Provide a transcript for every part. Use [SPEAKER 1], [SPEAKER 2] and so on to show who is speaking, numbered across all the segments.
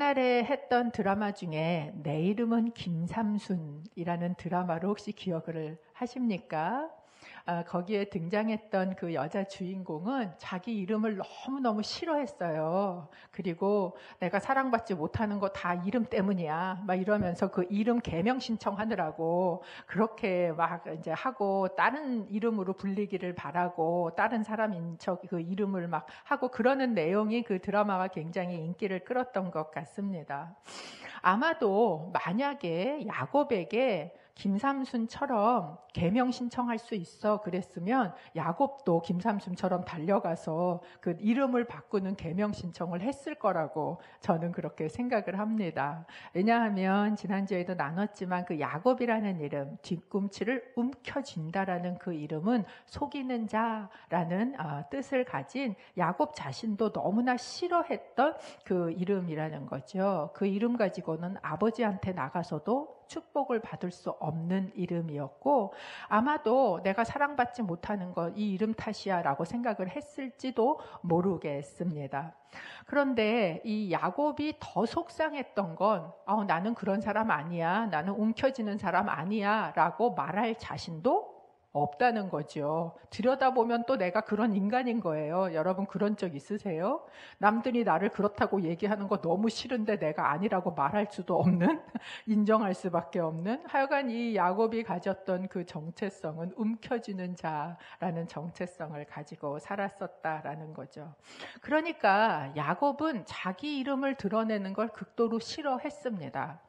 [SPEAKER 1] 옛날에 했던 드라마 중에 내 이름은 김삼순이라는 드라마를 혹시 기억을 하십니까? 거기에 등장했던 그 여자 주인공은 자기 이름을 너무너무 싫어했어요. 그리고 내가 사랑받지 못하는 거 다 이름 때문이야. 막 이러면서 그 이름 개명 신청하느라고 그렇게 막 이제 하고 다른 이름으로 불리기를 바라고 다른 사람인 척 그 이름을 막 하고 그러는 내용이 그 드라마가 굉장히 인기를 끌었던 것 같습니다. 아마도 만약에 야곱에게 김삼순처럼 계명 신청할 수 있어 그랬으면 야곱도 김삼순처럼 달려가서 그 이름을 바꾸는 계명 신청을 했을 거라고 저는 그렇게 생각을 합니다. 왜냐하면 지난주에도 나눴지만 그 야곱이라는 이름, 뒤꿈치를 움켜쥔다라는 그 이름은 속이는 자라는 뜻을 가진 야곱 자신도 너무나 싫어했던 그 이름이라는 거죠. 그 이름 가지고는 아버지한테 나가서도 축복을 받을 수 없는 이름이었고 아마도 내가 사랑받지 못하는 것 이 이름 탓이야 라고 생각을 했을지도 모르겠습니다. 그런데 이 야곱이 더 속상했던 건 나는 그런 사람 아니야, 나는 움켜쥐는 사람 아니야 라고 말할 자신도 없다는 거죠. 들여다보면 또 내가 그런 인간인 거예요. 여러분 그런 적 있으세요? 남들이 나를 그렇다고 얘기하는 거 너무 싫은데 내가 아니라고 말할 수도 없는, 인정할 수밖에 없는. 하여간 이 야곱이 가졌던 그 정체성은 움켜쥐는 자라는 정체성을 가지고 살았었다라는 거죠. 그러니까 야곱은 자기 이름을 드러내는 걸 극도로 싫어했습니다.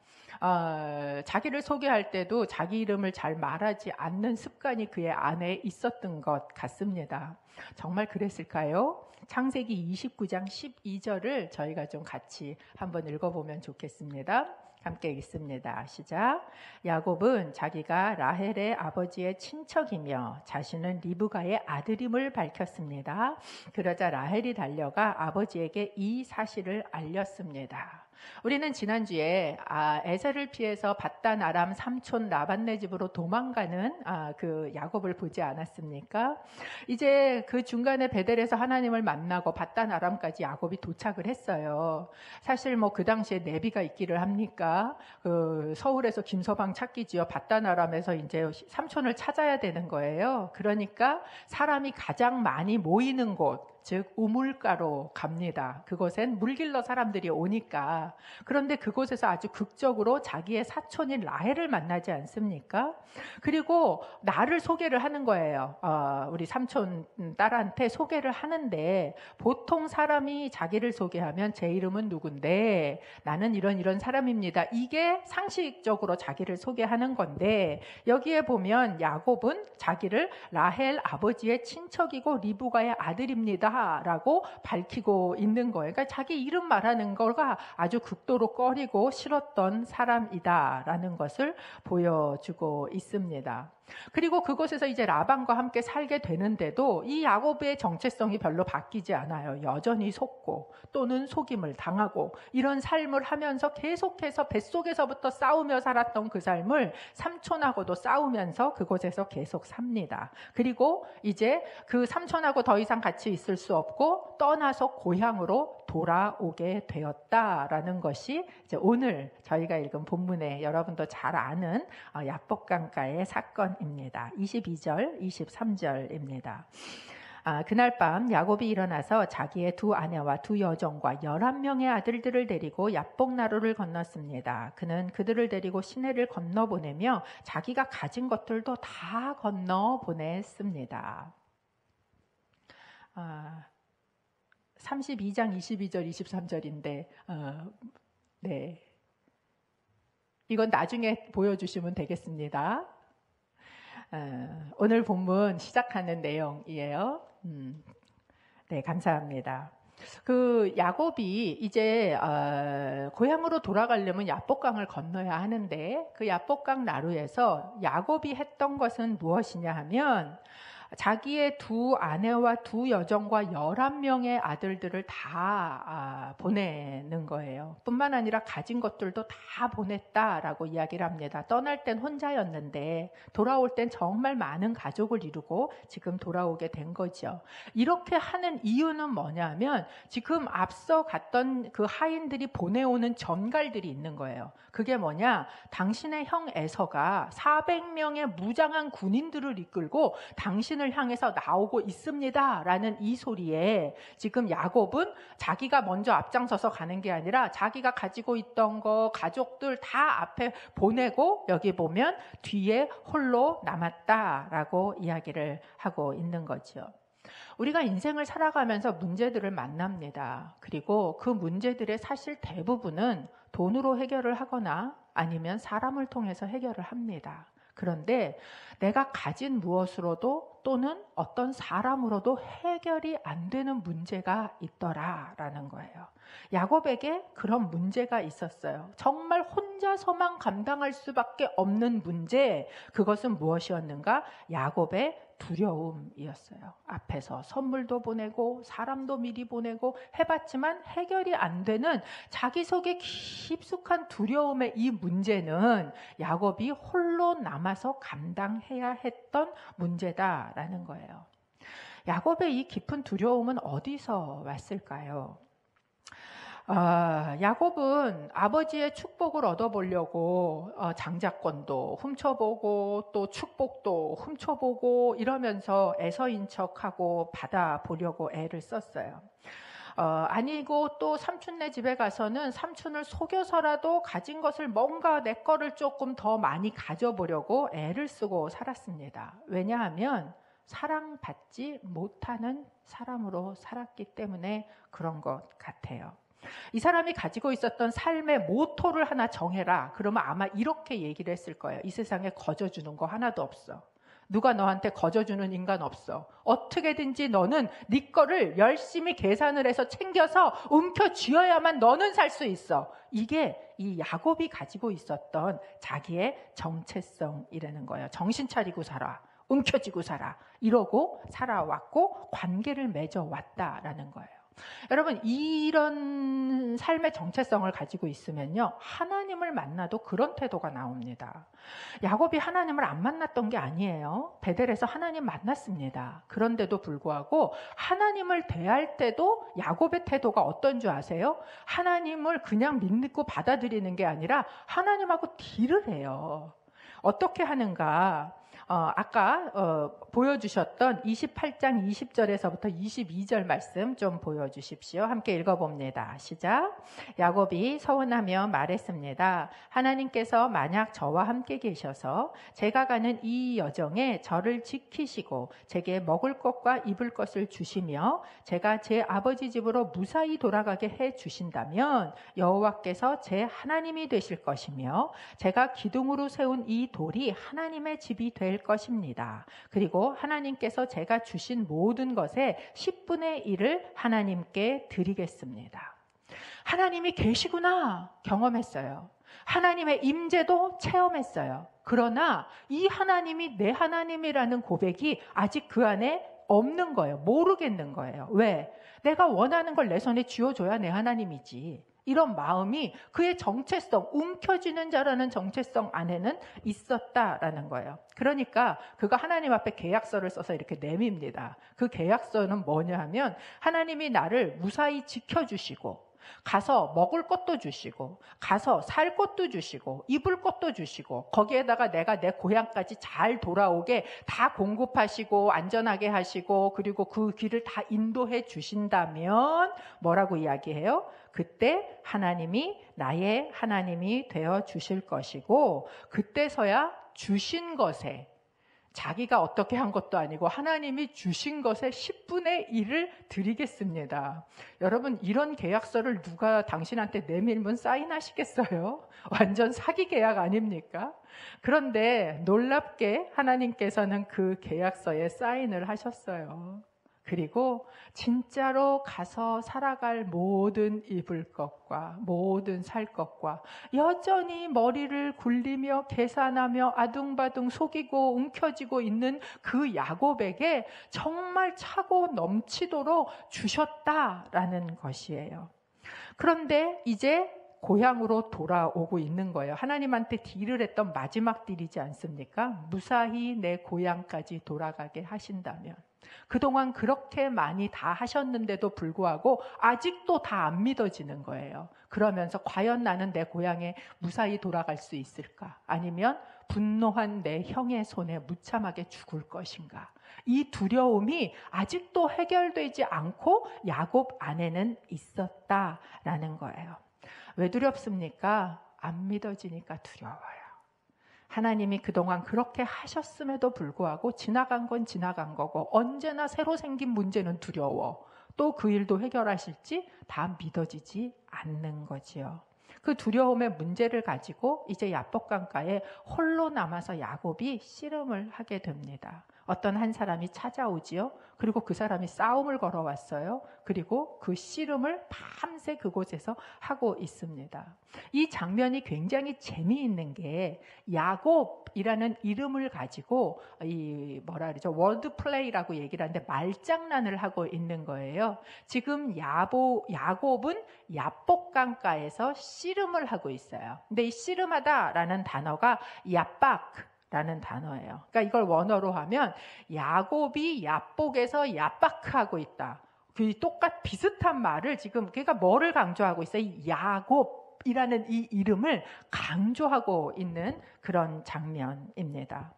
[SPEAKER 1] 자기를 소개할 때도 자기 이름을 잘 말하지 않는 습관이 그의 안에 있었던 것 같습니다. 정말 그랬을까요? 창세기 29장 12절을 저희가 좀 같이 한번 읽어보면 좋겠습니다. 함께 읽습니다. 시작. 야곱은 자기가 라헬의 아버지의 친척이며 자신은 리브가의 아들임을 밝혔습니다. 그러자 라헬이 달려가 아버지에게 이 사실을 알렸습니다. 우리는 지난주에 에서를 피해서 밧단 아람 삼촌 라반네 집으로 도망가는 그 야곱을 보지 않았습니까? 이제 그 중간에 베델에서 하나님을 만나고 밧단 아람까지 야곱이 도착을 했어요. 사실 뭐 그 당시에 내비가 있기를 합니까? 그 서울에서 김서방 찾기지요. 밧단 아람에서 이제 삼촌을 찾아야 되는 거예요. 그러니까 사람이 가장 많이 모이는 곳, 즉 우물가로 갑니다. 그곳엔 물길러 사람들이 오니까. 그런데 그곳에서 아주 극적으로 자기의 사촌인 라헬을 만나지 않습니까? 그리고 나를 소개를 하는 거예요. 우리 삼촌 딸한테 소개를 하는데 보통 사람이 자기를 소개하면 제 이름은 누군데 나는 이런 사람입니다. 이게 상식적으로 자기를 소개하는 건데 여기에 보면 야곱은 자기를 라헬 아버지의 친척이고 리브가의 아들입니다. 라고 밝히고 있는 거예요. 그러니까 자기 이름 말하는 거가 아주 극도로 꺼리고 싫었던 사람이다라는 것을 보여주고 있습니다. 그리고 그곳에서 이제 라반과 함께 살게 되는데도 이 야곱의 정체성이 별로 바뀌지 않아요. 여전히 속고 또는 속임을 당하고 이런 삶을 하면서 계속해서 뱃속에서부터 싸우며 살았던 그 삶을 삼촌하고도 싸우면서 그곳에서 계속 삽니다. 그리고 이제 그 삼촌하고 더 이상 같이 있을 수 없고 떠나서 고향으로 돌아오게 되었다라는 것이 이제 오늘 저희가 읽은 본문에 여러분도 잘 아는 야복강가의 사건입니다. 22절, 23절입니다. 그날 밤 야곱이 일어나서 자기의 두 아내와 두 여종과 11명의 아들들을 데리고 야복나루를 건넜습니다. 그는 그들을 데리고 시내를 건너보내며 자기가 가진 것들도 다 건너보냈습니다. 32장 22절 23절인데 네, 이건 나중에 보여주시면 되겠습니다. 오늘 본문 시작하는 내용이에요. 네, 감사합니다. 그 야곱이 이제 고향으로 돌아가려면 야복강을 건너야 하는데 그 야복강 나루에서 야곱이 했던 것은 무엇이냐 하면 자기의 두 아내와 두 여종과 11명의 아들들을 다 보내는 거예요. 뿐만 아니라 가진 것들도 다 보냈다라고 이야기를 합니다. 떠날 땐 혼자였는데 돌아올 땐 정말 많은 가족을 이루고 지금 돌아오게 된 거죠. 이렇게 하는 이유는 뭐냐면 지금 앞서 갔던 그 하인들이 보내오는 전갈들이 있는 거예요. 그게 뭐냐? 당신의 형 에서가 400명의 무장한 군인들을 이끌고 당신을 향해서 나오고 있습니다 라는 이 소리에 지금 야곱은 자기가 먼저 앞장서서 가는 게 아니라 자기가 가지고 있던 거 가족들 다 앞에 보내고 여기 보면 뒤에 홀로 남았다라고 이야기를 하고 있는 거죠. 우리가 인생을 살아가면서 문제들을 만납니다. 그리고 그 문제들의 사실 대부분은 돈으로 해결을 하거나 아니면 사람을 통해서 해결을 합니다. 그런데 내가 가진 무엇으로도 또는 어떤 사람으로도 해결이 안 되는 문제가 있더라라는 거예요. 야곱에게 그런 문제가 있었어요. 정말 혼자서만 감당할 수밖에 없는 문제, 그것은 무엇이었는가? 야곱의 두려움이었어요. 앞에서 선물도 보내고 사람도 미리 보내고 해봤지만 해결이 안 되는 자기 속에 깊숙한 두려움의 이 문제는 야곱이 홀로 남아서 감당해야 했던 문제다라는 거예요. 야곱의 이 깊은 두려움은 어디서 왔을까요? 야곱은 아버지의 축복을 얻어보려고 장자권도 훔쳐보고 또 축복도 훔쳐보고 이러면서 에서인 척하고 받아보려고 애를 썼어요. 아니고 또 삼촌네 집에 가서는 삼촌을 속여서라도 가진 것을 뭔가 내 거를 조금 더 많이 가져보려고 애를 쓰고 살았습니다. 왜냐하면 사랑받지 못하는 사람으로 살았기 때문에 그런 것 같아요. 이 사람이 가지고 있었던 삶의 모토를 하나 정해라. 그러면 아마 이렇게 얘기를 했을 거예요. 이 세상에 거저주는 거 하나도 없어. 누가 너한테 거저주는 인간 없어. 어떻게든지 너는 네 거를 열심히 계산을 해서 챙겨서 움켜쥐어야만 너는 살 수 있어. 이게 이 야곱이 가지고 있었던 자기의 정체성이라는 거예요. 정신 차리고 살아. 움켜쥐고 살아. 이러고 살아왔고 관계를 맺어왔다라는 거예요. 여러분, 이런 삶의 정체성을 가지고 있으면요, 하나님을 만나도 그런 태도가 나옵니다. 야곱이 하나님을 안 만났던 게 아니에요. 베델에서 하나님 만났습니다. 그런데도 불구하고 하나님을 대할 때도 야곱의 태도가 어떤 줄 아세요? 하나님을 그냥 믿고 받아들이는 게 아니라 하나님하고 딜을 해요. 어떻게 하는가? 아까 보여주셨던 28장 20절에서부터 22절 말씀 좀 보여주십시오. 함께 읽어봅니다. 시작. 야곱이 서운하며 말했습니다. 하나님께서 만약 저와 함께 계셔서 제가 가는 이 여정에 저를 지키시고 제게 먹을 것과 입을 것을 주시며 제가 제 아버지 집으로 무사히 돌아가게 해 주신다면 여호와께서 제 하나님이 되실 것이며 제가 기둥으로 세운 이 돌이 하나님의 집이 될 것입니다. 그리고 하나님께서 제가 주신 모든 것의 10분의 1을 하나님께 드리겠습니다. 하나님이 계시구나 경험했어요. 하나님의 임재도 체험했어요. 그러나 이 하나님이 내 하나님이라는 고백이 아직 그 안에 없는 거예요. 모르겠는 거예요. 왜? 내가 원하는 걸 내 손에 쥐어줘야 내 하나님이지. 이런 마음이 그의 정체성, 움켜쥐는 자라는 정체성 안에는 있었다라는 거예요. 그러니까 그가 하나님 앞에 계약서를 써서 이렇게 내밉니다. 그 계약서는 뭐냐 하면 하나님이 나를 무사히 지켜주시고 가서 먹을 것도 주시고 가서 살 것도 주시고 입을 것도 주시고 거기에다가 내가 내 고향까지 잘 돌아오게 다 공급하시고 안전하게 하시고 그리고 그 길을 다 인도해 주신다면 뭐라고 이야기해요? 그때 하나님이 나의 하나님이 되어 주실 것이고 그때서야 주신 것에 자기가 어떻게 한 것도 아니고 하나님이 주신 것의 10분의 1을 드리겠습니다. 여러분, 이런 계약서를 누가 당신한테 내밀면 사인하시겠어요? 완전 사기 계약 아닙니까? 그런데 놀랍게 하나님께서는 그 계약서에 사인을 하셨어요. 그리고 진짜로 가서 살아갈 모든 입을 것과 모든 살 것과 여전히 머리를 굴리며 계산하며 아둥바둥 속이고 움켜쥐고 있는 그 야곱에게 정말 차고 넘치도록 주셨다라는 것이에요. 그런데 이제 고향으로 돌아오고 있는 거예요. 하나님한테 딜을 했던 마지막 딜이지 않습니까? 무사히 내 고향까지 돌아가게 하신다면. 그동안 그렇게 많이 다 하셨는데도 불구하고 아직도 다 안 믿어지는 거예요. 그러면서 과연 나는 내 고향에 무사히 돌아갈 수 있을까? 아니면 분노한 내 형의 손에 무참하게 죽을 것인가? 이 두려움이 아직도 해결되지 않고 야곱 안에는 있었다라는 거예요. 왜 두렵습니까? 안 믿어지니까 두려워요. 하나님이 그동안 그렇게 하셨음에도 불구하고 지나간 건 지나간 거고 언제나 새로 생긴 문제는 두려워. 또 그 일도 해결하실지 다 믿어지지 않는 거지요. 그 두려움의 문제를 가지고 이제 야복강가에 홀로 남아서 야곱이 씨름을 하게 됩니다. 어떤 한 사람이 찾아오지요. 그리고 그 사람이 싸움을 걸어왔어요. 그리고 그 씨름을 밤새 그곳에서 하고 있습니다. 이 장면이 굉장히 재미있는 게 야곱이라는 이름을 가지고 워드 플레이라고 얘기를 하는데 말장난을 하고 있는 거예요. 지금 야곱은 야복강가에서 씨름을 하고 있어요. 근데 이 씨름하다라는 단어가 야박 라는 단어예요. 그러니까 이걸 원어로 하면 야곱이 야복에서 야박하고 있다. 그 비슷한 말을 지금 그러니까 뭐를 강조하고 있어요? 이 야곱이라는 이 이름을 강조하고 있는 그런 장면입니다.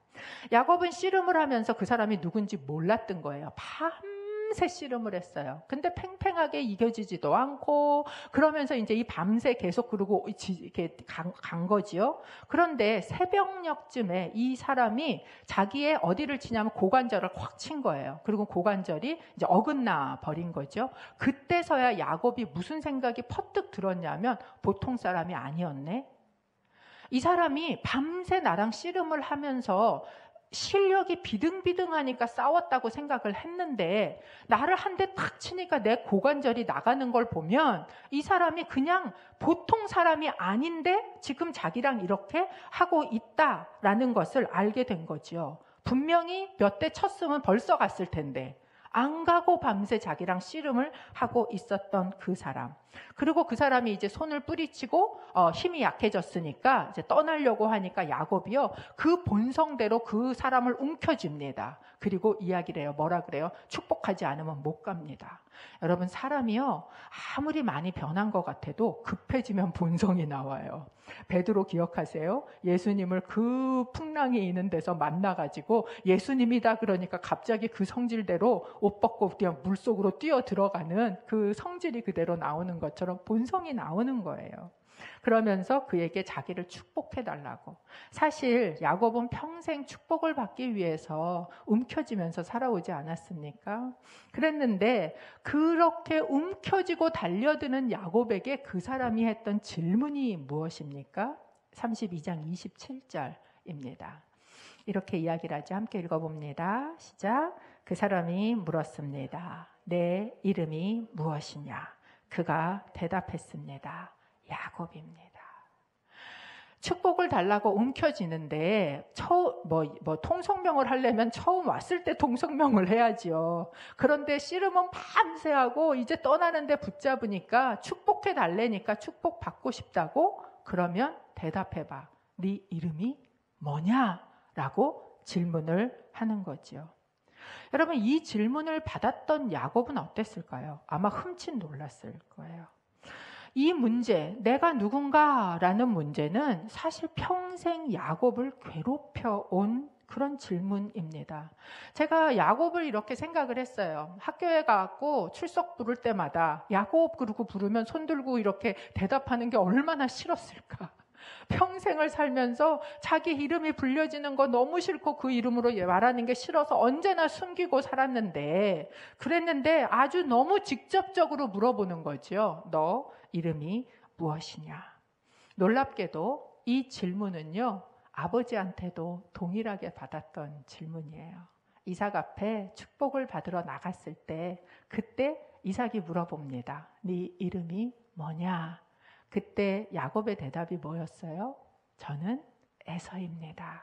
[SPEAKER 1] 야곱은 씨름을 하면서 그 사람이 누군지 몰랐던 거예요. 밤새 씨름을 했어요. 근데 팽팽하게 이겨지지도 않고 그러면서 이제 이 밤새 계속 그러고 이렇게 간 거지요. 그런데 새벽녘쯤에 이 사람이 자기의 어디를 치냐면 고관절을 확 친 거예요. 그리고 고관절이 이제 어긋나 버린 거죠. 그때서야 야곱이 무슨 생각이 퍼뜩 들었냐면 보통 사람이 아니었네. 이 사람이 밤새 나랑 씨름을 하면서 실력이 비등비등하니까 싸웠다고 생각을 했는데 나를 한 대 탁 치니까 내 고관절이 나가는 걸 보면 이 사람이 그냥 보통 사람이 아닌데 지금 자기랑 이렇게 하고 있다라는 것을 알게 된 거죠. 분명히 몇 대 쳤으면 벌써 갔을 텐데 안 가고 밤새 자기랑 씨름을 하고 있었던 그 사람. 그리고 그 사람이 이제 손을 뿌리치고 힘이 약해졌으니까 이제 떠나려고 하니까 야곱이요. 그 본성대로 그 사람을 움켜쥡니다. 그리고 이야기를 해요. 뭐라 그래요? 축복하지 않으면 못 갑니다. 여러분 사람이요. 아무리 많이 변한 것 같아도 급해지면 본성이 나와요. 베드로 기억하세요? 예수님을 그 풍랑이 있는 데서 만나가지고 예수님이다 그러니까 갑자기 그 성질대로 옷 벗고 그냥 물속으로 뛰어 들어가는 그 성질이 그대로 나오는 것처럼 본성이 나오는 거예요. 그러면서 그에게 자기를 축복해달라고. 사실 야곱은 평생 축복을 받기 위해서 움켜쥐면서 살아오지 않았습니까? 그랬는데 그렇게 움켜쥐고 달려드는 야곱에게 그 사람이 했던 질문이 무엇입니까? 32장 27절입니다. 이렇게 이야기를 하죠. 함께 읽어봅니다. 시작. 그 사람이 물었습니다. 내 이름이 무엇이냐? 그가 대답했습니다. 야곱입니다. 축복을 달라고 움켜쥐는데 통성명을 하려면 처음 왔을 때 통성명을 해야지요. 그런데 씨름은 밤새 하고 이제 떠나는데 붙잡으니까 축복해 달래니까 축복 받고 싶다고? 그러면 대답해봐. 네 이름이 뭐냐? 라고 질문을 하는 거지요. 여러분 이 질문을 받았던 야곱은 어땠을까요? 아마 흠칫 놀랐을 거예요. 이 문제, 내가 누군가라는 문제는 사실 평생 야곱을 괴롭혀 온 그런 질문입니다. 제가 야곱을 이렇게 생각을 했어요. 학교에 가고 출석 부를 때마다 야곱 그러고 부르면 손 들고 이렇게 대답하는 게 얼마나 싫었을까. 평생을 살면서 자기 이름이 불려지는 거 너무 싫고 그 이름으로 말하는 게 싫어서 언제나 숨기고 살았는데 그랬는데 아주 너무 직접적으로 물어보는 거죠. 너 이름이 무엇이냐? 놀랍게도 이 질문은요. 아버지한테도 동일하게 받았던 질문이에요. 이삭 앞에 축복을 받으러 나갔을 때 그때 이삭이 물어봅니다. 네 이름이 뭐냐? 그때 야곱의 대답이 뭐였어요? 저는 에서입니다.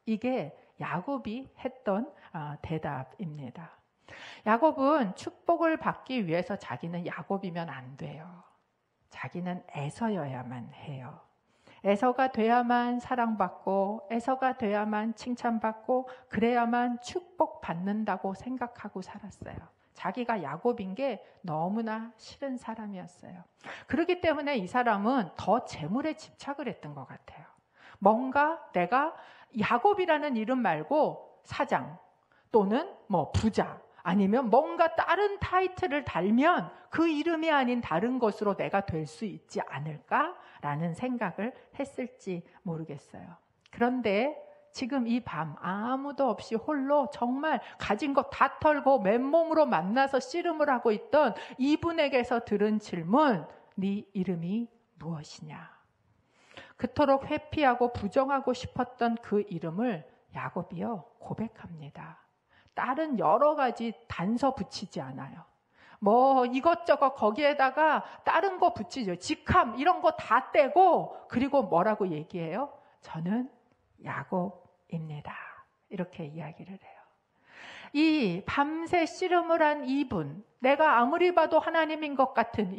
[SPEAKER 1] 이게 야곱이 했던 대답입니다. 야곱은 축복을 받기 위해서 자기는 야곱이면 안 돼요. 자기는 에서여야만 해요. 에서가 돼야만 사랑받고 에서가 돼야만 칭찬받고 그래야만 축복받는다고 생각하고 살았어요. 자기가 야곱인 게 너무나 싫은 사람이었어요. 그렇기 때문에 이 사람은 더 재물에 집착을 했던 것 같아요. 뭔가 내가 야곱이라는 이름 말고 사장 또는 부자 아니면 뭔가 다른 타이틀을 달면 그 이름이 아닌 다른 것으로 내가 될 수 있지 않을까라는 생각을 했을지 모르겠어요. 그런데 지금 이 밤 아무도 없이 홀로 정말 가진 것 다 털고 맨몸으로 만나서 씨름을 하고 있던 이분에게서 들은 질문, 네 이름이 무엇이냐? 그토록 회피하고 부정하고 싶었던 그 이름을 야곱이요 고백합니다. 다른 여러 가지 단서 붙이지 않아요. 이것저것 거기에다가 다른 거 붙이죠. 직함 이런 거 다 떼고 그리고 뭐라고 얘기해요? 저는 야곱입니다. 이렇게 이야기를 해요. 이 밤새 씨름을 한 이분, 내가 아무리 봐도 하나님인 것 같은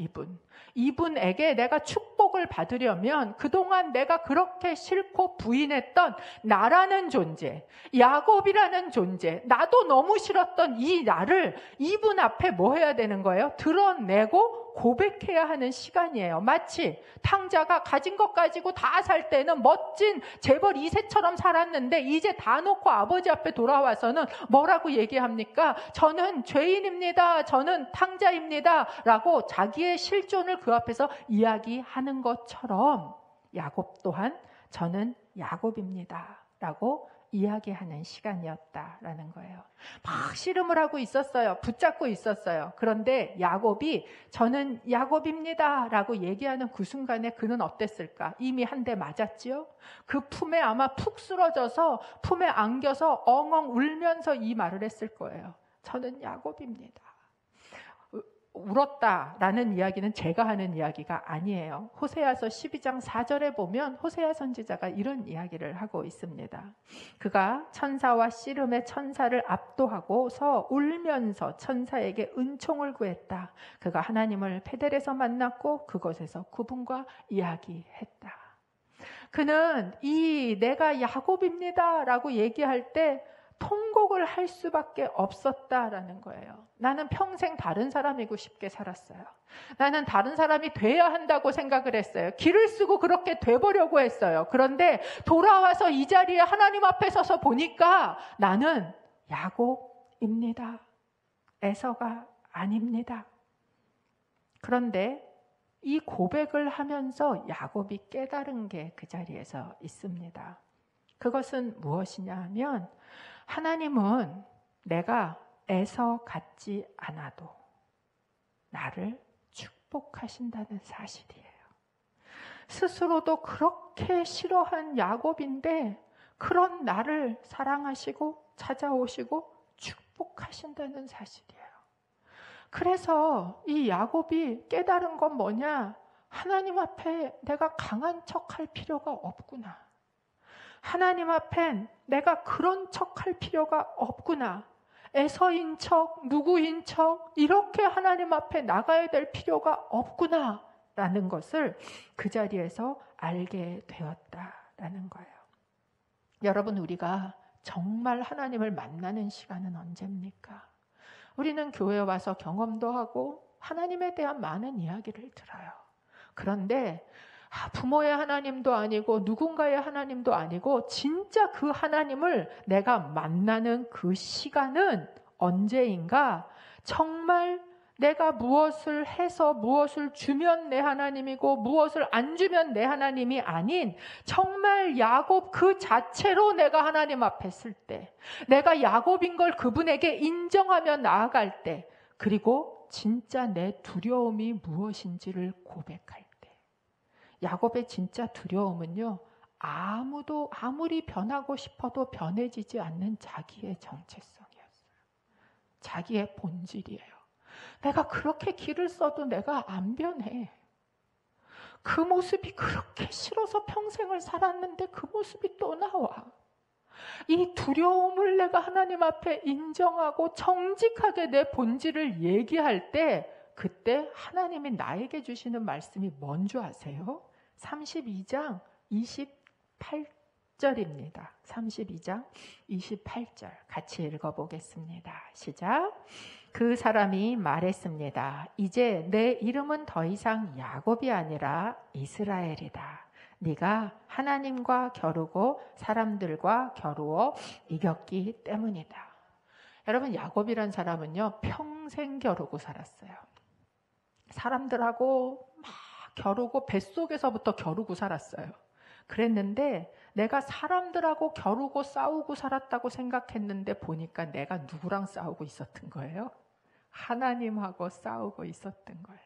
[SPEAKER 1] 이분에게 내가 축복을 받으려면 그동안 내가 그렇게 싫고 부인했던 나라는 존재, 야곱이라는 존재, 나도 너무 싫었던 이 나를 이분 앞에 뭐 해야 되는 거예요? 드러내고 고백해야 하는 시간이에요. 마치 탕자가 가진 것 가지고 다 살 때는 멋진 재벌 2세처럼 살았는데 이제 다 놓고 아버지 앞에 돌아와서는 뭐라고 얘기합니까? 저는 죄인입니다. 저는 탕자입니다. 라고 자기의 실존을 그 앞에서 이야기하는 것처럼 야곱 또한 저는 야곱입니다. 라고 이야기하는 시간이었다라는 거예요. 막 씨름을 하고 있었어요. 붙잡고 있었어요. 그런데 야곱이 저는 야곱입니다 라고 얘기하는 그 순간에 그는 어땠을까? 이미 한 대 맞았지요? 그 품에 아마 푹 쓰러져서 품에 안겨서 엉엉 울면서 이 말을 했을 거예요. 저는 야곱입니다. 울었다라는 이야기는 제가 하는 이야기가 아니에요. 호세아서 12장 4절에 보면 호세아 선지자가 이런 이야기를 하고 있습니다. 그가 천사와 씨름의 천사를 압도하고서 울면서 천사에게 은총을 구했다. 그가 하나님을 베델에서 만났고 그곳에서 그분과 이야기했다. 그는 내가 야곱입니다 라고 얘기할 때 통곡을 할 수밖에 없었다라는 거예요. 나는 평생 다른 사람이고 싶게 살았어요. 나는 다른 사람이 돼야 한다고 생각을 했어요. 길을 쓰고 그렇게 돼보려고 했어요. 그런데 돌아와서 이 자리에 하나님 앞에 서서 보니까 나는 야곱입니다. 에서가 아닙니다. 그런데 이 고백을 하면서 야곱이 깨달은 게 그 자리에서 있습니다. 그것은 무엇이냐 하면 하나님은 내가 에서 같지 않아도 나를 축복하신다는 사실이에요. 스스로도 그렇게 싫어한 야곱인데 그런 나를 사랑하시고 찾아오시고 축복하신다는 사실이에요. 그래서 이 야곱이 깨달은 건 뭐냐? 하나님 앞에 내가 강한 척할 필요가 없구나. 하나님 앞엔 내가 그런 척할 필요가 없구나. 에서인 척, 누구인 척 이렇게 하나님 앞에 나가야 될 필요가 없구나 라는 것을 그 자리에서 알게 되었다라는 거예요. 여러분, 우리가 정말 하나님을 만나는 시간은 언제입니까? 우리는 교회에 와서 경험도 하고 하나님에 대한 많은 이야기를 들어요. 그런데 부모의 하나님도 아니고 누군가의 하나님도 아니고 진짜 그 하나님을 내가 만나는 그 시간은 언제인가? 정말 내가 무엇을 해서 무엇을 주면 내 하나님이고 무엇을 안 주면 내 하나님이 아닌 정말 야곱 그 자체로 내가 하나님 앞에 설 때, 내가 야곱인 걸 그분에게 인정하며 나아갈 때, 그리고 진짜 내 두려움이 무엇인지를 고백할 때, 야곱의 진짜 두려움은요, 아무리 변하고 싶어도 변해지지 않는 자기의 정체성이었어요. 자기의 본질이에요. 내가 그렇게 길을 써도 내가 안 변해. 그 모습이 그렇게 싫어서 평생을 살았는데 그 모습이 또 나와. 이 두려움을 내가 하나님 앞에 인정하고 정직하게 내 본질을 얘기할 때 그때 하나님이 나에게 주시는 말씀이 뭔 줄 아세요? 32장 28절입니다. 32장 28절 같이 읽어보겠습니다. 시작. 그 사람이 말했습니다. 이제 내 이름은 더 이상 야곱이 아니라 이스라엘이다. 네가 하나님과 겨루고 사람들과 겨루어 이겼기 때문이다. 여러분, 야곱이란 사람은요, 평생 겨루고 살았어요. 사람들하고 막 겨루고 뱃속에서부터 겨루고 살았어요. 그랬는데 내가 사람들하고 겨루고 싸우고 살았다고 생각했는데 보니까 내가 누구랑 싸우고 있었던 거예요? 하나님하고 싸우고 있었던 거예요.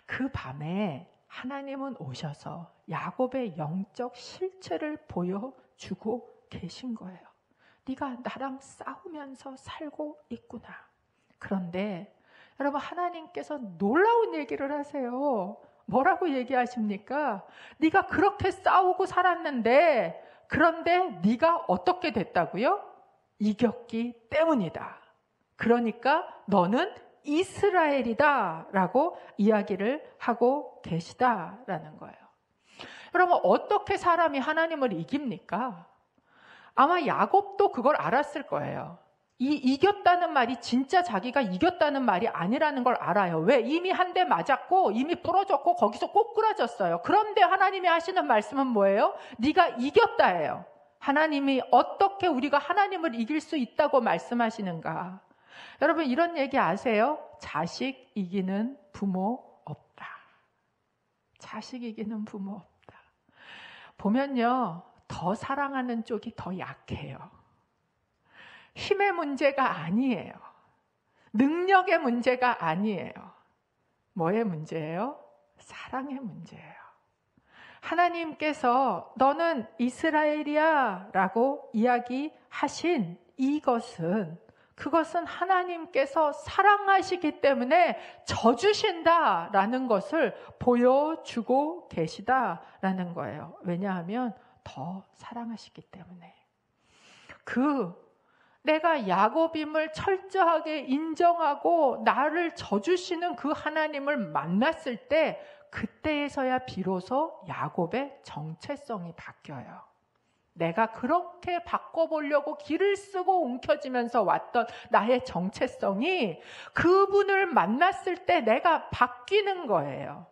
[SPEAKER 1] 그 밤에 하나님은 오셔서 야곱의 영적 실체를 보여주고 계신 거예요. 네가 나랑 싸우면서 살고 있구나. 그런데 여러분, 하나님께서 놀라운 얘기를 하세요. 뭐라고 얘기하십니까? 네가 그렇게 싸우고 살았는데 그런데 네가 어떻게 됐다고요? 이겼기 때문이다. 그러니까 너는 이스라엘이다 라고 이야기를 하고 계시다라는 거예요. 여러분, 어떻게 사람이 하나님을 이깁니까? 아마 야곱도 그걸 알았을 거예요. 이 이겼다는 말이 진짜 자기가 이겼다는 말이 아니라는 걸 알아요. 왜? 이미 한 대 맞았고 이미 부러졌고 거기서 꼬꾸라졌어요. 그런데 하나님이 하시는 말씀은 뭐예요? 네가 이겼다예요. 하나님이 어떻게 우리가 하나님을 이길 수 있다고 말씀하시는가? 여러분, 이런 얘기 아세요? 자식 이기는 부모 없다. 자식 이기는 부모 없다. 보면요, 더 사랑하는 쪽이 더 약해요. 힘의 문제가 아니에요. 능력의 문제가 아니에요. 뭐의 문제예요? 사랑의 문제예요. 하나님께서 너는 이스라엘이야 라고 이야기하신 그것은 하나님께서 사랑하시기 때문에 져주신다라는 것을 보여주고 계시다라는 거예요. 왜냐하면 더 사랑하시기 때문에. 내가 야곱임을 철저하게 인정하고 나를 져주시는 그 하나님을 만났을 때 그때에서야 비로소 야곱의 정체성이 바뀌어요. 내가 그렇게 바꿔보려고 길을 쓰고 움켜쥐면서 왔던 나의 정체성이 그분을 만났을 때 내가 바뀌는 거예요.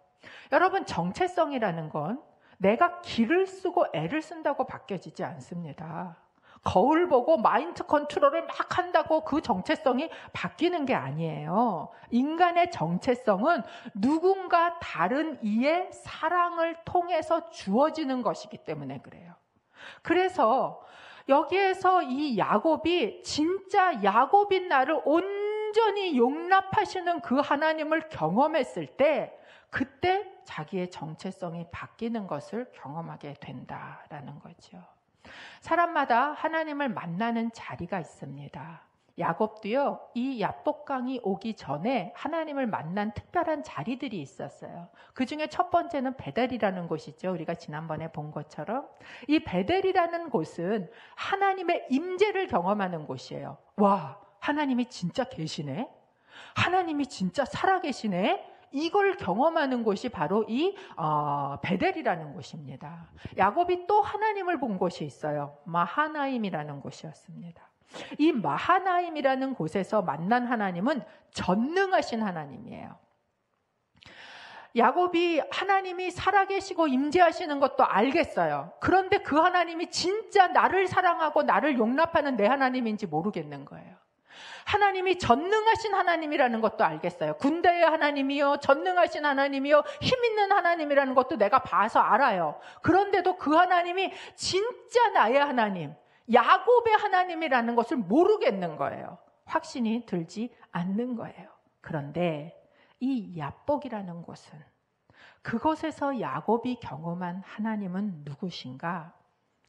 [SPEAKER 1] 여러분, 정체성이라는 건 내가 길을 쓰고 애를 쓴다고 바뀌어지지 않습니다. 거울 보고 마인드 컨트롤을 막 한다고 그 정체성이 바뀌는 게 아니에요. 인간의 정체성은 누군가 다른 이의 사랑을 통해서 주어지는 것이기 때문에 그래요. 그래서 여기에서 이 야곱이 진짜 야곱인 나를 온전히 용납하시는 그 하나님을 경험했을 때 그때 자기의 정체성이 바뀌는 것을 경험하게 된다라는 거죠. 사람마다 하나님을 만나는 자리가 있습니다. 야곱도요, 이 야복강이 오기 전에 하나님을 만난 특별한 자리들이 있었어요. 그 중에 첫 번째는 베델이라는 곳이죠. 우리가 지난번에 본 것처럼. 이 베델이라는 곳은 하나님의 임재를 경험하는 곳이에요. 와, 하나님이 진짜 계시네? 하나님이 진짜 살아계시네? 이걸 경험하는 곳이 바로 이 베델이라는 곳입니다. 야곱이 또 하나님을 본 곳이 있어요. 마하나임이라는 곳이었습니다. 이 마하나임이라는 곳에서 만난 하나님은 전능하신 하나님이에요. 야곱이 하나님이 살아계시고 임재하시는 것도 알겠어요. 그런데 그 하나님이 진짜 나를 사랑하고 나를 용납하는 내 하나님인지 모르겠는 거예요. 하나님이 전능하신 하나님이라는 것도 알겠어요. 군대의 하나님이요, 전능하신 하나님이요, 힘 있는 하나님이라는 것도 내가 봐서 알아요. 그런데도 그 하나님이 진짜 나의 하나님, 야곱의 하나님이라는 것을 모르겠는 거예요. 확신이 들지 않는 거예요. 그런데 이 야복이라는 곳은, 그곳에서 야곱이 경험한 하나님은 누구신가?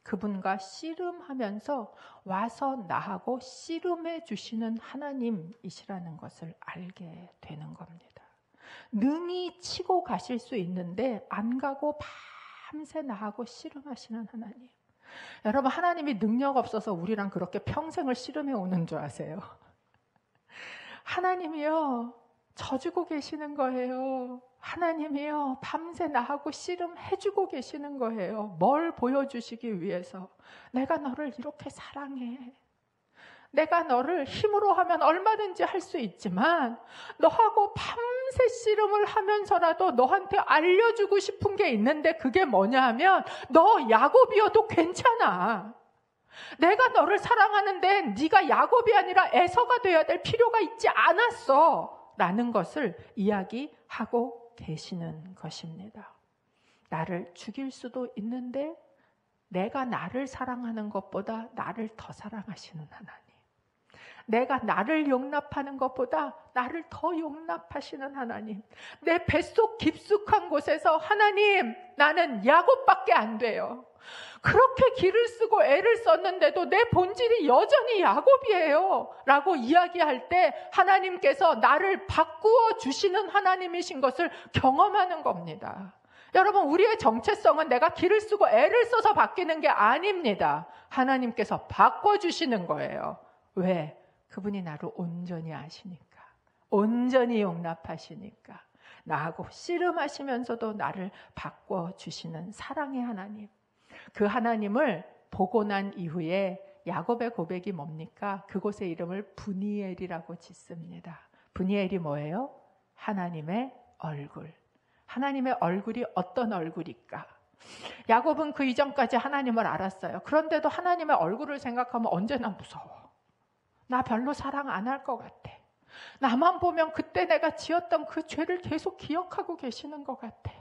[SPEAKER 1] 그분과 씨름하면서 와서 나하고 씨름해 주시는 하나님이시라는 것을 알게 되는 겁니다. 능히 치고 가실 수 있는데 안 가고 밤새 나하고 씨름하시는 하나님. 여러분, 하나님이 능력 없어서 우리랑 그렇게 평생을 씨름해 오는 줄 아세요? 하나님이요, 져주고 계시는 거예요. 하나님이요, 밤새 나하고 씨름해주고 계시는 거예요. 뭘 보여주시기 위해서? 내가 너를 이렇게 사랑해. 내가 너를 힘으로 하면 얼마든지 할 수 있지만 너하고 밤새 씨름을 하면서라도 너한테 알려주고 싶은 게 있는데 그게 뭐냐 하면 너 야곱이어도 괜찮아. 내가 너를 사랑하는데 네가 야곱이 아니라 에서가 돼야 될 필요가 있지 않았어 라는 것을 이야기하고 계시는 것입니다. 나를 죽일 수도 있는데 내가 나를 사랑하는 것보다 나를 더 사랑하시는 하나님. 내가 나를 용납하는 것보다 나를 더 용납하시는 하나님. 내 뱃속 깊숙한 곳에서 하나님, 나는 야곱밖에 안 돼요. 그렇게 기를 쓰고 애를 썼는데도 내 본질이 여전히 야곱이에요 라고 이야기할 때 하나님께서 나를 바꾸어 주시는 하나님이신 것을 경험하는 겁니다. 여러분, 우리의 정체성은 내가 기를 쓰고 애를 써서 바뀌는 게 아닙니다. 하나님께서 바꿔주시는 거예요. 왜? 그분이 나를 온전히 아시니까, 온전히 용납하시니까, 나하고 씨름하시면서도 나를 바꿔주시는 사랑의 하나님. 그 하나님을 보고 난 이후에 야곱의 고백이 뭡니까? 그곳의 이름을 브니엘이라고 짓습니다. 브니엘이 뭐예요? 하나님의 얼굴. 하나님의 얼굴이 어떤 얼굴일까? 야곱은 그 이전까지 하나님을 알았어요. 그런데도 하나님의 얼굴을 생각하면 언제나 무서워. 나 별로 사랑 안 할 것 같아. 나만 보면 그때 내가 지었던 그 죄를 계속 기억하고 계시는 것 같아.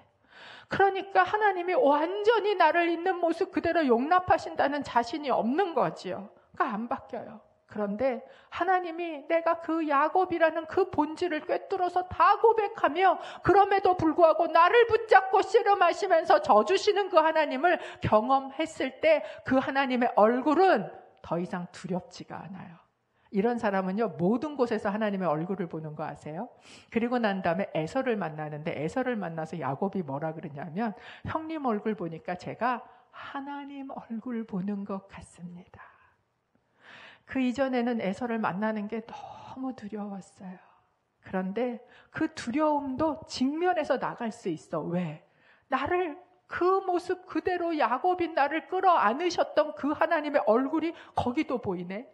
[SPEAKER 1] 그러니까 하나님이 완전히 나를 있는 모습 그대로 용납하신다는 자신이 없는 거지요. 그러니까 안 바뀌어요. 그런데 하나님이 내가 그 야곱이라는 그 본질을 꿰뚫어서 다 고백하며 그럼에도 불구하고 나를 붙잡고 씨름하시면서 져주시는 그 하나님을 경험했을 때 그 하나님의 얼굴은 더 이상 두렵지가 않아요. 이런 사람은요, 모든 곳에서 하나님의 얼굴을 보는 거 아세요? 그리고 난 다음에 에서를 만나는데 에서를 만나서 야곱이 뭐라 그러냐면 형님 얼굴 보니까 제가 하나님 얼굴 보는 것 같습니다. 그 이전에는 에서를 만나는 게 너무 두려웠어요. 그런데 그 두려움도 직면해서 나갈 수 있어. 왜? 나를 그 모습 그대로 야곱인 나를 끌어안으셨던 그 하나님의 얼굴이 거기도 보이네.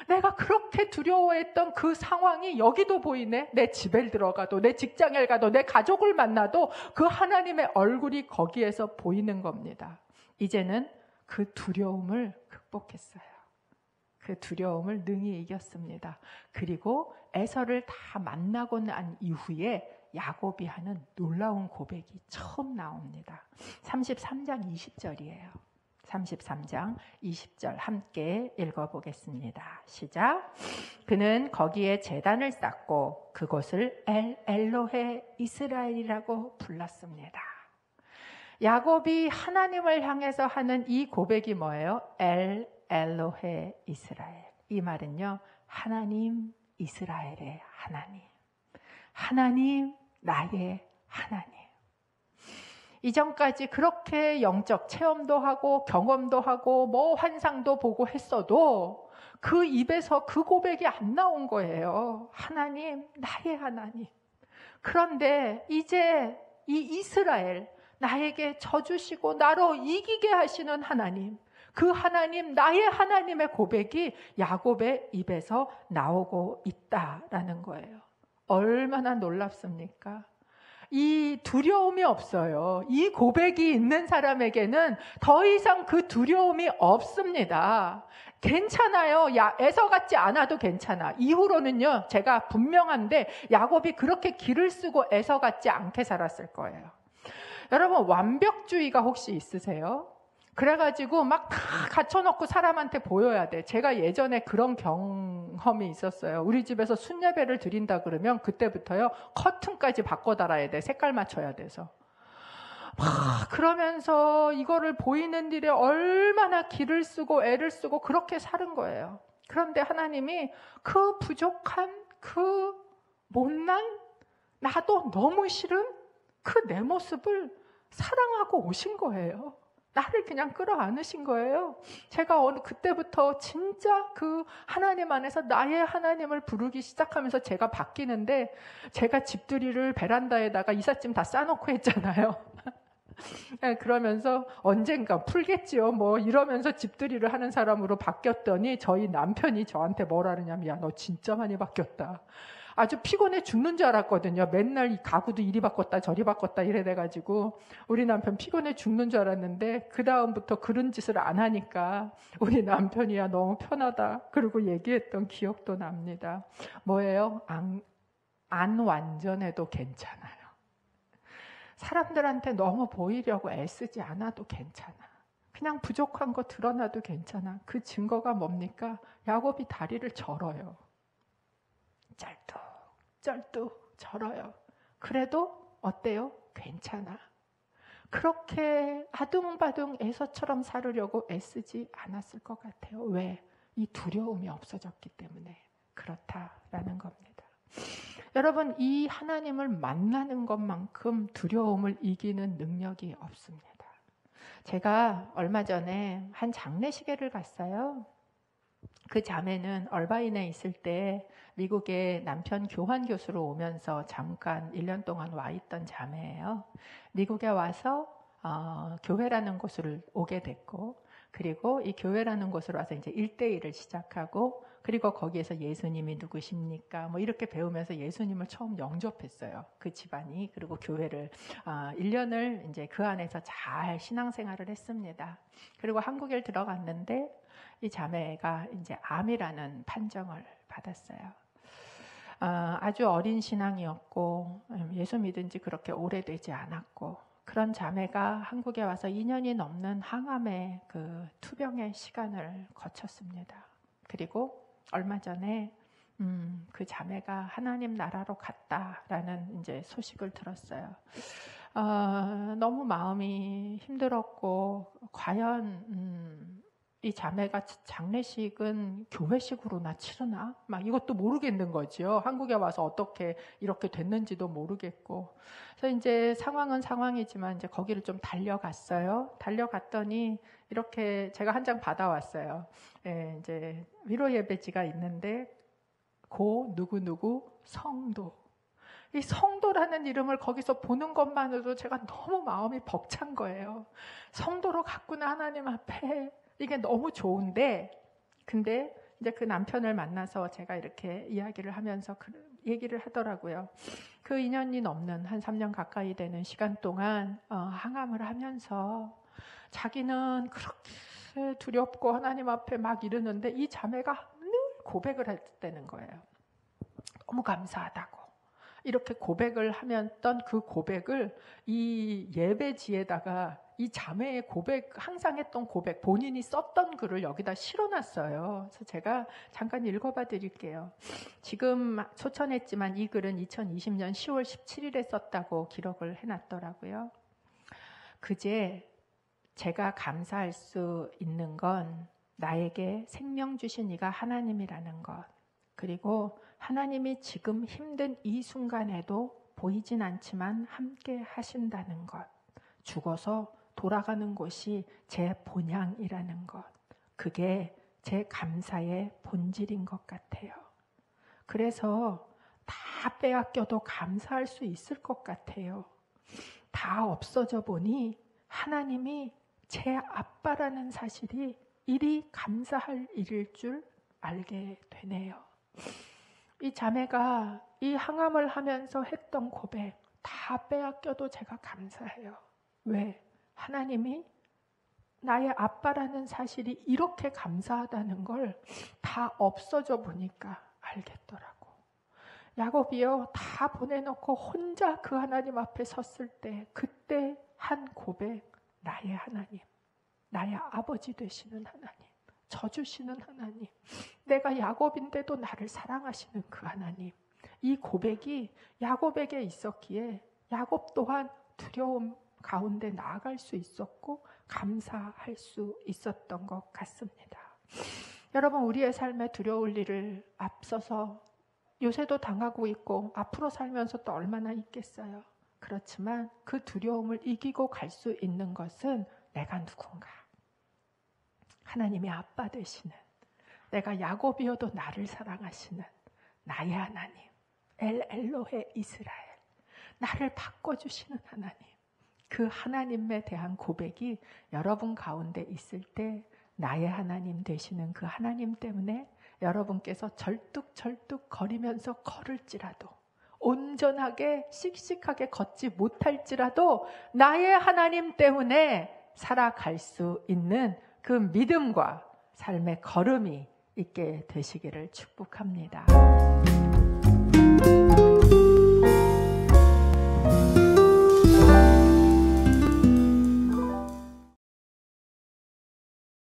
[SPEAKER 1] 내가 그렇게 두려워했던 그 상황이 여기도 보이네. 내 집에 들어가도, 내 직장에 가도, 내 가족을 만나도 그 하나님의 얼굴이 거기에서 보이는 겁니다. 이제는 그 두려움을 극복했어요. 그 두려움을 능히 이겼습니다. 그리고 에서를 다 만나고 난 이후에 야곱이 하는 놀라운 고백이 처음 나옵니다. 33장 20절이에요. 33장 20절 함께 읽어보겠습니다. 시작. 그는 거기에 제단을 쌓고 그곳을 엘로헤 이스라엘이라고 불렀습니다. 야곱이 하나님을 향해서 하는 이 고백이 뭐예요? 엘로헤 이스라엘. 이 말은요, 하나님 이스라엘의 하나님. 하나님 나의 하나님. 이전까지 그렇게 영적 체험도 하고 경험도 하고 뭐 환상도 보고 했어도 그 입에서 그 고백이 안 나온 거예요. 하나님, 나의 하나님. 그런데 이제 이 이스라엘, 나에게 져주시고 나로 이기게 하시는 하나님, 그 하나님, 나의 하나님의 고백이 야곱의 입에서 나오고 있다라는 거예요. 얼마나 놀랍습니까? 이 두려움이 없어요. 이 고백이 있는 사람에게는 더 이상 그 두려움이 없습니다. 괜찮아요. 에서 같지 않아도 괜찮아. 이후로는요, 제가 분명한데 야곱이 그렇게 기를 쓰고 에서 같지 않게 살았을 거예요. 여러분, 완벽주의가 혹시 있으세요? 그래가지고 막 다 갖춰놓고 사람한테 보여야 돼. 제가 예전에 그런 경험이 있었어요. 우리 집에서 순예배를 드린다 그러면 그때부터요, 커튼까지 바꿔 달아야 돼. 색깔 맞춰야 돼서. 막 그러면서 이거를 보이는 일에 얼마나 기를 쓰고 애를 쓰고 그렇게 사는 거예요. 그런데 하나님이 그 부족한, 그 못난, 나도 너무 싫은 그 내 모습을 사랑하고 오신 거예요. 나를 그냥 끌어안으신 거예요. 제가 그때부터 진짜 그 하나님 안에서 나의 하나님을 부르기 시작하면서 제가 바뀌는데, 제가 집들이를 베란다에다가 이삿짐 다 싸놓고 했잖아요. 그러면서 언젠가 풀겠지요 뭐 이러면서 집들이를 하는 사람으로 바뀌었더니 저희 남편이 저한테 뭐라 그러냐면, 야, 너 진짜 많이 바뀌었다. 아주 피곤해 죽는 줄 알았거든요. 맨날 이 가구도 이리 바꿨다 저리 바꿨다 이래 돼가지고 우리 남편 피곤해 죽는 줄 알았는데, 그 다음부터 그런 짓을 안 하니까 우리 남편이야 너무 편하다 그리고 얘기했던 기억도 납니다. 뭐예요? 안 완전해도 괜찮아요. 사람들한테 너무 보이려고 애쓰지 않아도 괜찮아. 그냥 부족한 거 드러나도 괜찮아. 그 증거가 뭡니까? 야곱이 다리를 절어요. 쩔뚝 절어요. 그래도 어때요? 괜찮아. 그렇게 아둥바둥 에서처럼 살으려고 애쓰지 않았을 것 같아요. 왜? 이 두려움이 없어졌기 때문에 그렇다라는 겁니다. 여러분, 이 하나님을 만나는 것만큼 두려움을 이기는 능력이 없습니다. 제가 얼마 전에 한 장례식회를 갔어요. 그 자매는 얼바인에 있을 때 미국에 남편 교환 교수로 오면서 잠깐 1년 동안 와 있던 자매예요. 미국에 와서 교회라는 곳을 오게 됐고, 그리고 이 교회라는 곳으로 와서 이제 1대1을 시작하고, 그리고 거기에서 예수님이 누구십니까? 뭐 이렇게 배우면서 예수님을 처음 영접했어요. 그 집안이. 그리고 교회를 1년을 이제 그 안에서 잘 신앙생활을 했습니다. 그리고 한국에 들어갔는데 이 자매가 이제 암이라는 판정을 받았어요. 아주 어린 신앙이었고 예수 믿은 지 그렇게 오래되지 않았고, 그런 자매가 한국에 와서 2년이 넘는 항암의 그 투병의 시간을 거쳤습니다. 그리고 얼마 전에 그 자매가 하나님 나라로 갔다라는 이제 소식을 들었어요. 너무 마음이 힘들었고, 과연 이 자매가 장례식은 교회식으로나 치르나? 막 이것도 모르겠는 거죠. 한국에 와서 어떻게 이렇게 됐는지도 모르겠고. 그래서 이제 상황은 상황이지만 이제 거기를 좀 달려갔어요. 달려갔더니 이렇게 제가 한 장 받아왔어요. 예, 이제 위로 예배지가 있는데 고 누구누구 성도. 이 성도라는 이름을 거기서 보는 것만으로도 제가 너무 마음이 벅찬 거예요. 성도로 갔구나 하나님 앞에. 이게 너무 좋은데, 근데 이제 그 남편을 만나서 제가 이렇게 이야기를 하면서 얘기를 하더라고요. 그 2년이 넘는 한 3년 가까이 되는 시간 동안 항암을 하면서 자기는 그렇게 두렵고 하나님 앞에 막 이러는데 이 자매가 늘 고백을 했다는 거예요. 너무 감사하다고. 이렇게 고백을 하면던 그 고백을 이 예배지에다가 이 자매의 고백, 항상 했던 고백, 본인이 썼던 글을 여기다 실어놨어요. 그래서 제가 잠깐 읽어봐 드릴게요. 지금 소천했지만 이 글은 2020년 10월 17일에 썼다고 기록을 해놨더라고요. 그제 제가 감사할 수 있는 건 나에게 생명 주신 이가 하나님이라는 것, 그리고 하나님이 지금 힘든 이 순간에도 보이진 않지만 함께 하신다는 것, 죽어서 돌아가는 곳이 제 본향이라는 것, 그게 제 감사의 본질인 것 같아요. 그래서 다 빼앗겨도 감사할 수 있을 것 같아요. 다 없어져 보니 하나님이 제 아빠라는 사실이 이리 감사할 일일 줄 알게 되네요. 이 자매가 이 항암을 하면서 했던 고백, 다 빼앗겨도 제가 감사해요. 왜? 하나님이 나의 아빠라는 사실이 이렇게 감사하다는 걸 다 없어져 보니까 알겠더라고. 야곱이요, 다 보내놓고 혼자 그 하나님 앞에 섰을 때 그때 한 고백, 나의 하나님, 나의 아버지 되시는 하나님, 져주시는 하나님, 내가 야곱인데도 나를 사랑하시는 그 하나님, 이 고백이 야곱에게 있었기에 야곱 또한 두려움,
[SPEAKER 2] 가운데 나아갈 수 있었고 감사할 수 있었던 것 같습니다. 여러분, 우리의 삶에 두려울 일을 앞서서 요새도 당하고 있고 앞으로 살면서 또 얼마나 있겠어요. 그렇지만 그 두려움을 이기고 갈 수 있는 것은 내가 누군가, 하나님의 아빠 되시는, 내가 야곱이어도 나를 사랑하시는 나의 하나님, 엘로헤 이스라엘, 나를 바꿔주시는 하나님, 그 하나님에 대한 고백이 여러분 가운데 있을 때 나의 하나님 되시는 그 하나님 때문에 여러분께서 절뚝절뚝 거리면서 걸을지라도, 온전하게 씩씩하게 걷지 못할지라도 나의 하나님 때문에 살아갈 수 있는 그 믿음과 삶의 걸음이 있게 되시기를 축복합니다.